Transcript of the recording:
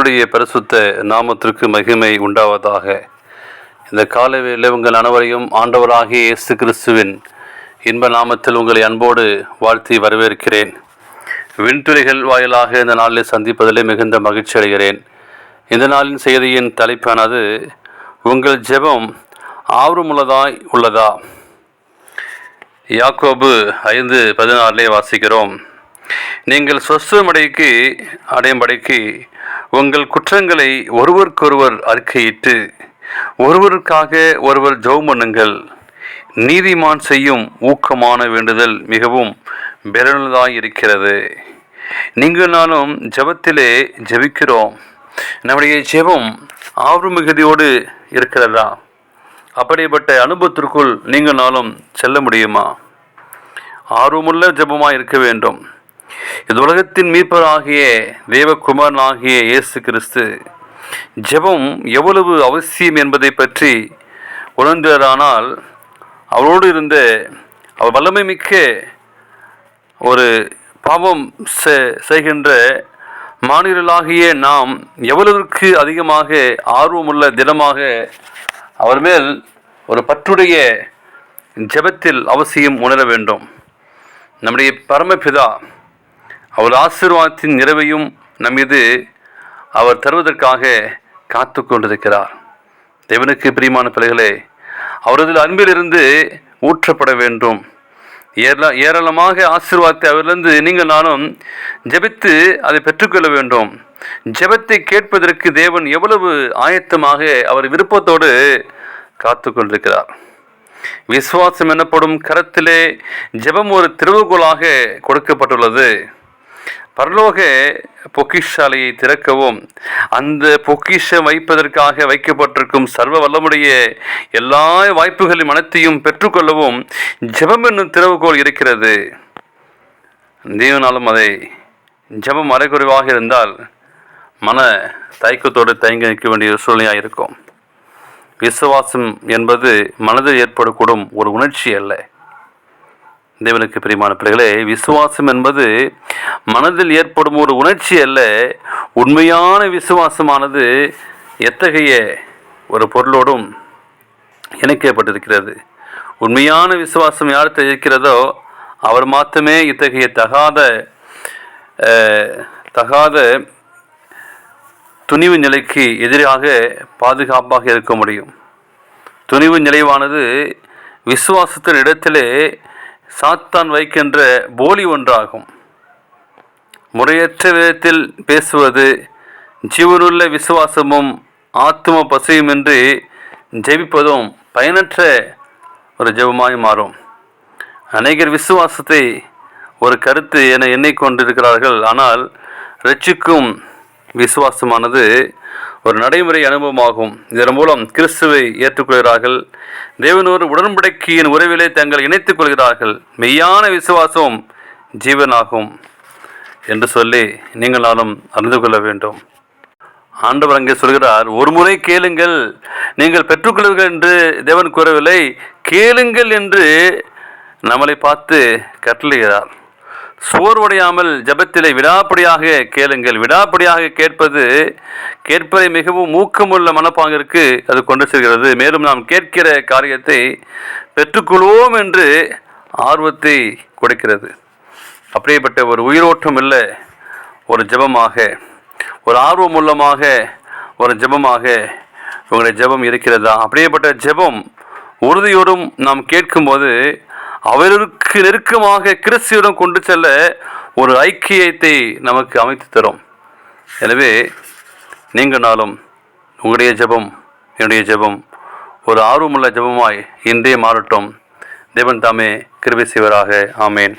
கர்த்தருடைய பரிசுத்த நாமத்திற்கு மகிமை உண்டாவதாக. இந்த காலவேளை உங்கள் அனைவரையும் ஆண்டவராகிய இயேசு கிறிஸ்துவின் இன்ப நாமத்தில் உங்களை அன்போடு வாழ்த்தி வரவேற்கிறேன். விண்துளிகள் வாயிலாக இந்த நாளில் சந்திப்பதிலே மிகுந்த மகிழ்ச்சி அடைகிறேன். இந்த நாளின் செய்தியின் தலைப்பானது, உங்கள் ஜெபம் ஆர்வமுள்ளதாய் உள்ளதா? யாக்கோபு 5:16 வாசிக்கிறோம். நீங்கள் சொஸ்தமடைக்கு அடையும்படிக்கு உங்கள் குற்றங்களை ஒருவருக்கொருவர் அறிக்கையிட்டு ஒருவருக்காக ஒருவர் ஜெபம் பண்ணுங்கள். நீதிமான் செய்யும் ஊக்கமான வேண்டுதல் மிகவும் பெருநதாய் இருக்கிறது. நீங்கள் நானும் ஜெபத்திலே ஜெபிக்கிறோம். நம்முடைய ஜெபம் ஆர்வமிகுதியோடு இருக்கிறதா? அப்படிப்பட்ட அனுபவத்திற்குள் நீங்கள் நாளும் செல்ல முடியுமா? ஆர்வமுள்ள ஜெபமாய் இருக்க வேண்டும். இது உலகத்தின் மீட்பராகிய தேவகுமாரனாகிய இயேசு கிறிஸ்து ஜெபம் எவ்வளவு அவசியம் என்பதை பற்றி உணர்ந்தாரானால், அவரோடு இருந்த அவர் வல்லமை மிக்க ஒரு பாவம் செய்கின்ற மாநிலர்களாகிய நாம் எவ்வளவிற்கு அதிகமாக ஆர்வமுள்ள தினமாக அவர் மேல் ஒரு பற்றுடைய ஜெபத்தில் அவசியம் உணர வேண்டும். நம்முடைய பரமபிதா அவர் ஆசீர்வாதத்தின் நிறைவையும் நம்மீது அவர் தருவதற்காக காத்து கொண்டிருக்கிறார். தேவனுக்கு பிரியமான பிள்ளைகளே, அவரது அன்பிலிருந்து ஊற்றப்பட வேண்டும். ஏராளமாக ஆசீர்வாதத்தை அவரிலிருந்து நீங்கள் நானும் ஜெபித்து அதை பெற்றுக்கொள்ள வேண்டும். ஜெபத்தை கேட்பதற்கு தேவன் எவ்வளவு ஆயத்தமாக அவர் விருப்பத்தோடு காத்து கொண்டிருக்கிறார். விசுவாசம் எனப்படும் கரத்திலே ஜெபம் ஒரு திறவுகோலாக கொடுக்கப்பட்டுள்ளது. பரலோக பொக்கிஷாலையை திறக்கவும் அந்த பொக்கிஷம் வைப்பதற்காக வைக்கப்பட்டிருக்கும் சர்வ வல்லமுடைய எல்லா வாய்ப்புகளின் மனத்தையும் பெற்றுக்கொள்ளவும் ஜெபம் என்னும் திறவுகோல் இருக்கிறது. தேவனாலும் அதை ஜெபம் அரைக்குறைவாக இருந்தால் மன தயக்கத்தோடு தயங்கி நிற்க வேண்டிய சூழ்நிலையாக இருக்கும். விசுவாசம் என்பது மனதில் ஏற்படக்கூடும் ஒரு உணர்ச்சி அல்ல. தேவனுக்கு பிரியமான பிள்ளைகளே, விசுவாசம் என்பது மனதில் ஏற்படும் ஒரு உணர்ச்சி அல்ல. உண்மையான விசுவாசமானது எத்தகைய ஒரு பொருளோடும் இணைக்கப்பட்டிருக்கிறது. உண்மையான விசுவாசம் யார்கிட்ட இருக்கிறதோ அவர் மாத்திரமே இத்தகைய தகாத துணிவு நிலைக்கு எதிராக பாதுகாப்பாக இருக்க முடியும். துணிவு நிலைவானது விசுவாசத்தின் இடத்திலே சாத்தான் வைக்கின்ற போலி ஒன்றாகும். முறையற்ற விதத்தில் பேசுவது, ஜீவனுள்ள விசுவாசமும் ஆத்தும பசையுமின்றி ஜெபிப்பதும் பயனற்ற ஒரு ஜெபமாய் மாறும். அநேகர் விசுவாசத்தை ஒரு கருத்து என எண்ணிக்கொண்டிருக்கிறார்கள். ஆனால் இரட்சிக்கும் விசுவாசமானது ஒரு நடைமுறை அனுபவமாகும். இதன் மூலம் கிறிஸ்துவை ஏற்றுக்கொள்கிறார்கள். தேவனோடு உடன்படிக்கையின் உறவிலே தங்களை இணைத்துக் கொள்கிறார்கள். மெய்யான விசுவாசம் ஜீவனாகும் என்று சொல்லி நீங்கள் நானும் அறிந்து கொள்ள வேண்டும். ஆண்டவர் அங்கே சொல்கிறார், ஒரு முறை கேளுங்கள் நீங்கள் பெற்றுக்கொள்வீர்கள் என்று தேவன் கூறவில்லை, கேளுங்கள் என்று நம்மளை பார்த்து கட்டளையிடுகிறார். சோர்வடையாமல் ஜெபத்திலே விடாப்படியாக கேளுங்கள். விடாப்படியாக கேட்பதை மிகவும் ஊக்கமுள்ள மனப்பாங்கிற்கு அது கொண்டு செல்கிறது. மேலும் நாம் கேட்கிற காரியத்தை பெற்றுக்கொள்வோம் என்று ஆர்வத்தை கொடுக்கிறது. அப்படிப்பட்ட ஒரு உயிரோட்டம் இல்லை ஒரு ஜெபமாக, ஒரு ஆர்வமுள்ளமாக ஒரு ஜெபமாக உங்களுடைய ஜெபம் இருக்கிறதா? அப்படிப்பட்ட ஜெபம் உறுதியோடும் நாம் கேட்கும்போது அவருக்கு நெருக்கமாக கிறிஸ்துவிடம் கொண்டு செல்ல ஒரு ஐக்கியத்தை நமக்கு அமைத்து தரும். எனவே நீங்கள் நாளும் உங்களுடைய ஜெபம் என்னுடைய ஜெபம் ஒரு ஆர்வமுள்ள ஜெபமாய் இன்றே மாறட்டும். தேவன் தாமே கிருபை செய்வராக. ஆமேன்.